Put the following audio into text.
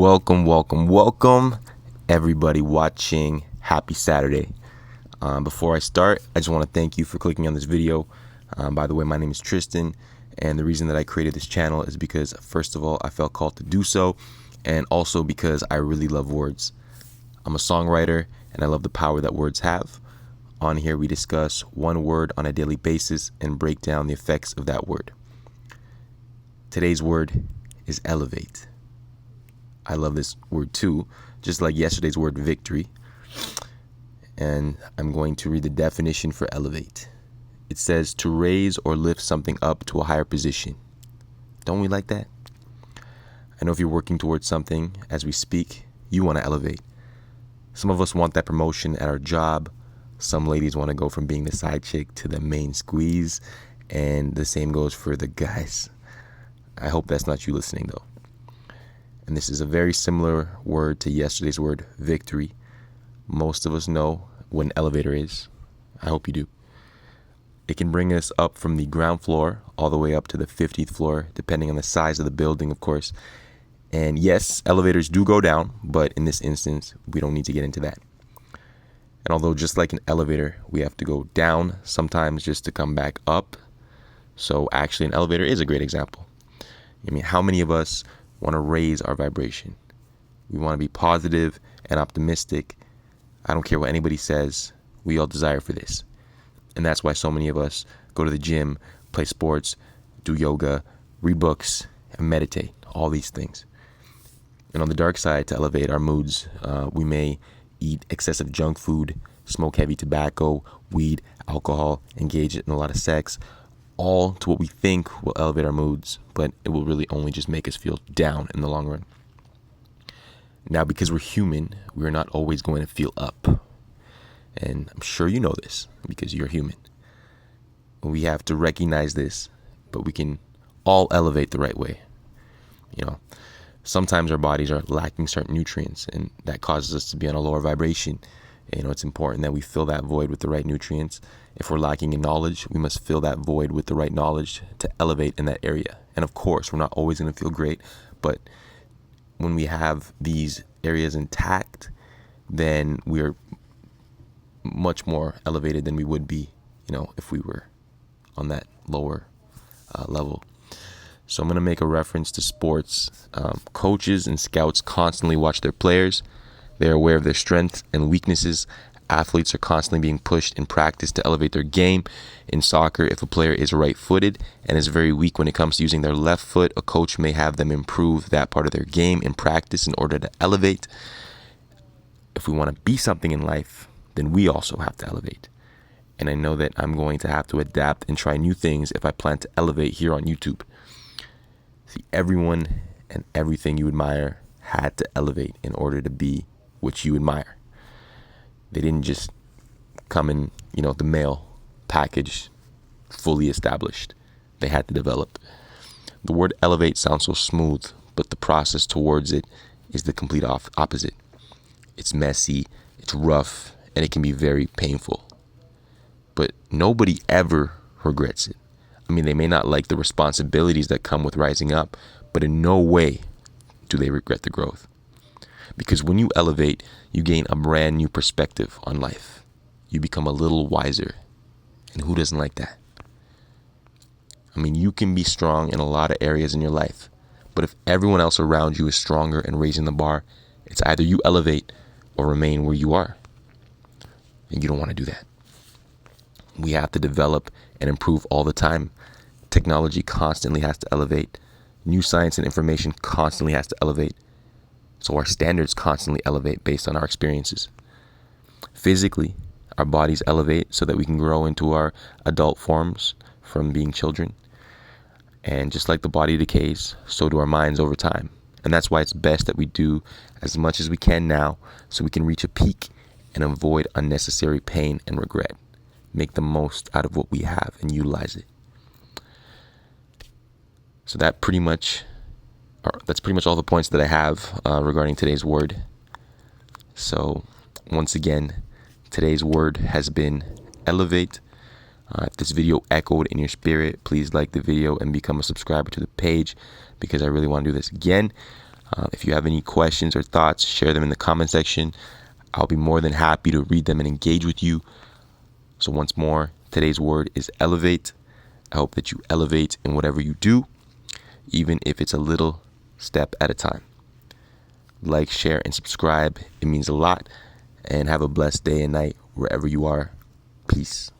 Welcome, everybody watching. Happy Saturday. Before I start, I just want to thank you for clicking on this video. By the way, my name is Tristan, and the reason that I created this channel is because, first of all, I felt called to do so, and also because I really love words. I'm a songwriter, and I love the power that words have. On here, we discuss one word on a daily basis and break down the effects of that word. Today's word is elevate. I love this word too, just like yesterday's word victory. And I'm going to read the definition for elevate. It says to raise or lift something up to a higher position. Don't we like that? I know if you're working towards something as we speak, you want to elevate. Some of us want that promotion at our job. Some ladies want to go from being the side chick to the main squeeze. And the same goes for the guys. I hope that's not you listening though. And this is a very similar word to yesterday's word, victory. Most of us know what an elevator is. I hope you do. It can bring us up from the ground floor all the way up to the 50th floor, depending on the size of the building, of course. And yes, elevators do go down, but in this instance, we don't need to get into that. And although just like an elevator, we have to go down sometimes just to come back up. So actually, an elevator is a great example. I mean, how many of us want to raise our vibration? We want to be positive and optimistic. I don't care what anybody says. We all desire for this. And that's why so many of us go to the gym, play sports, do yoga, read books, and meditate. All these things. And on the dark side, to elevate our moods, we may eat excessive junk food, smoke heavy tobacco, weed, alcohol, engage in a lot of sex, all to what we think will elevate our moods, but it will really only just make us feel down in the long run. Now, because we're human, we're not always going to feel up. And I'm sure you know this because you're human. We have to recognize this, but we can all elevate the right way. You know, sometimes our bodies are lacking certain nutrients, and that causes us to be on a lower vibration. You know, it's important that we fill that void with the right nutrients. If we're lacking in knowledge, we must fill that void with the right knowledge to elevate in that area. And of course, we're not always going to feel great, but when we have these areas intact, then we're much more elevated than we would be, you know, if we were on that lower level. So I'm going to make a reference to sports. Coaches and scouts constantly watch their players. They are aware of their strengths and weaknesses. Athletes are constantly being pushed in practice to elevate their game. In soccer, if a player is right-footed and is very weak when it comes to using their left foot, a coach may have them improve that part of their game in practice in order to elevate. If we want to be something in life, then we also have to elevate. And I know that I'm going to have to adapt and try new things if I plan to elevate here on YouTube. See, everyone and everything you admire had to elevate in order to be what you admire. They didn't just come in, you know, the mail package fully established. They had to develop. The word elevate sounds so smooth, but the process towards it is the complete opposite. It's messy, it's rough, and it can be very painful. But nobody ever regrets it. I mean, they may not like the responsibilities that come with rising up, but in no way do they regret the growth. Because when you elevate, you gain a brand new perspective on life. You become a little wiser. And who doesn't like that? I mean, you can be strong in a lot of areas in your life, but if everyone else around you is stronger and raising the bar, it's either you elevate or remain where you are. And you don't want to do that. We have to develop and improve all the time. Technology constantly has to elevate. New science and information constantly has to elevate. So our standards constantly elevate based on our experiences. Physically, our bodies elevate so that we can grow into our adult forms from being children. And just like the body decays, so do our minds over time. And that's why it's best that we do as much as we can now so we can reach a peak and avoid unnecessary pain and regret. Make the most out of what we have and utilize it. So that's pretty much all the points that I have regarding today's word. So once again, today's word has been elevate. If this video echoed in your spirit, please like the video and become a subscriber to the page because I really want to do this again. If you have any questions or thoughts, share them in the comment section. I'll be more than happy to read them and engage with you. So once more, today's word is elevate. I hope that you elevate in whatever you do, even if it's a little step at a time. Like, share, and subscribe. It means a lot. And have a blessed day and night wherever you are. Peace.